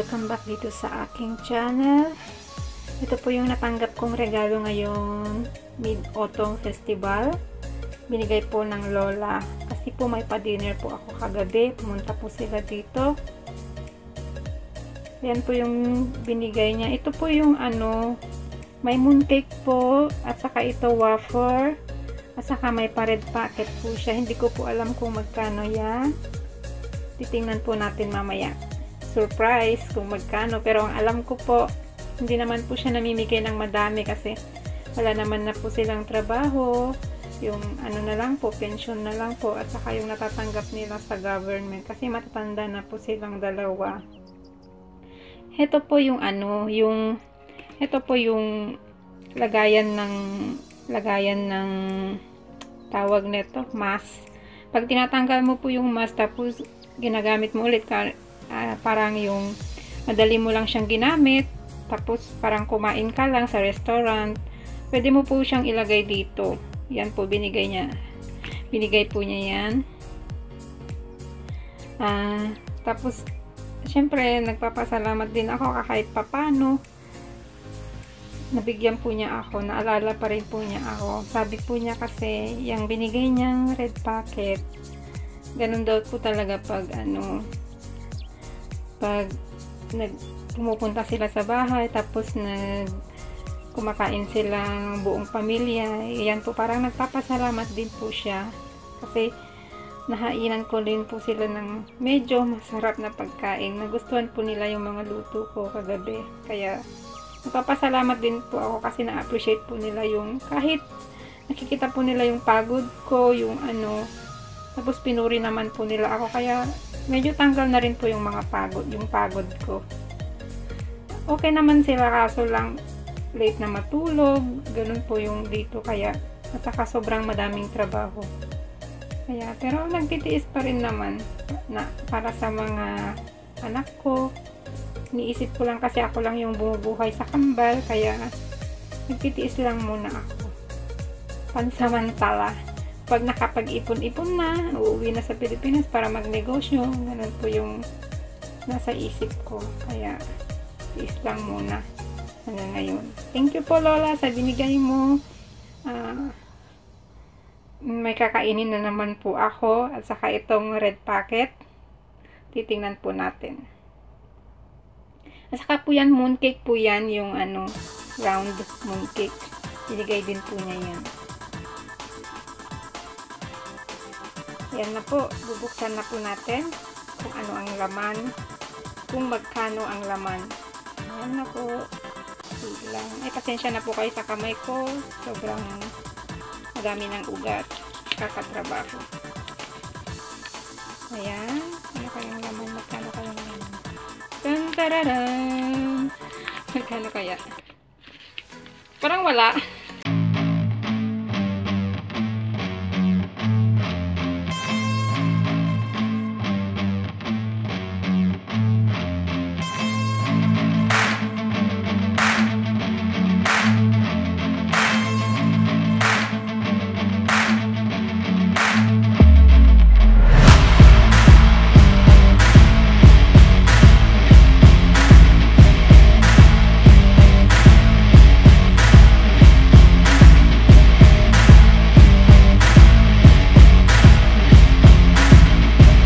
Welcome back dito sa aking channel. Ito po yung natanggap kong regalo ngayong Mid-Autumn Festival. Binigay po ng lola. Kasi po may pa-dinner po ako kagabi. Pumunta po sila dito. Yan po yung binigay niya. Ito po yung may mooncake po. At saka ito wafer. At saka may pa-red packet po siya. Hindi ko po alam kung magkano yan. Titingnan po natin mamaya. Surprise kung magkano, pero ang alam ko po, hindi naman po siya namimigay ng madami kasi wala naman na po silang trabaho, yung na lang po, pension na lang po, at saka yung natatanggap nila sa government kasi matatanda na po silang dalawa. Ito po yung ito po yung lagayan ng tawag nito, mask. Pag tinatanggal mo po yung mask, tapos ginagamit mo ulit, parang yung madali mo lang siyang ginamit, tapos parang kumain ka lang sa restaurant, pwede mo po siyang ilagay dito. Yan po, binigay po niya yan. Tapos syempre nagpapasalamat din ako kahit papano nabigyan po niya ako, naalala pa rin po niya ako. Sabi po niya kasi yung binigay niyang red packet, ganun daw po talaga pag pumupunta sila sa bahay, tapos kumakain sila ng buong pamilya. Yan po, parang nagpapasalamat din po siya. Kasi nahainan ko din po sila ng medyo masarap na pagkain. Nagustuhan po nila yung mga luto ko kagabi. Kaya nagpapasalamat din po ako kasi na-appreciate po nila yung, kahit nakikita po nila yung pagod ko, yung tapos pinuri naman po nila ako, kaya medyo tanggal na rin po yung pagod ko. Okay naman sila, kaso lang late na matulog, ganun po yung dito, kaya at saka sobrang madaming trabaho. Kaya, pero nagtitiis pa rin naman na para sa mga anak ko. Niisip ko lang kasi ako lang yung bumubuhay sa kambal, kaya nagtitiis lang muna ako. Pansamantala. Pag nakapag-ipon-ipon na, uuwi na sa Pilipinas para magnegosyo. Ganun po yung nasa isip ko. Kaya, tiis lang muna hanggang ngayon. Thank you po, Lola, sa binigay mo. May kakainin na naman po ako. At saka itong red packet. Titingnan po natin. At saka po yan, mooncake po yan. Yung round mooncake. Binigay din po niya yan. Yan na po, bubuksan na po natin kung ano ang laman, kung magkano ang laman. Yan na po. Lang. Pasensya na po kayo sa kamay ko. Sobrang madami ng ugat. Kakatrabaho. Ayan. Ano kayang laman? Magkano kayang laman? Tan-tararan! Magkano kaya? Parang wala.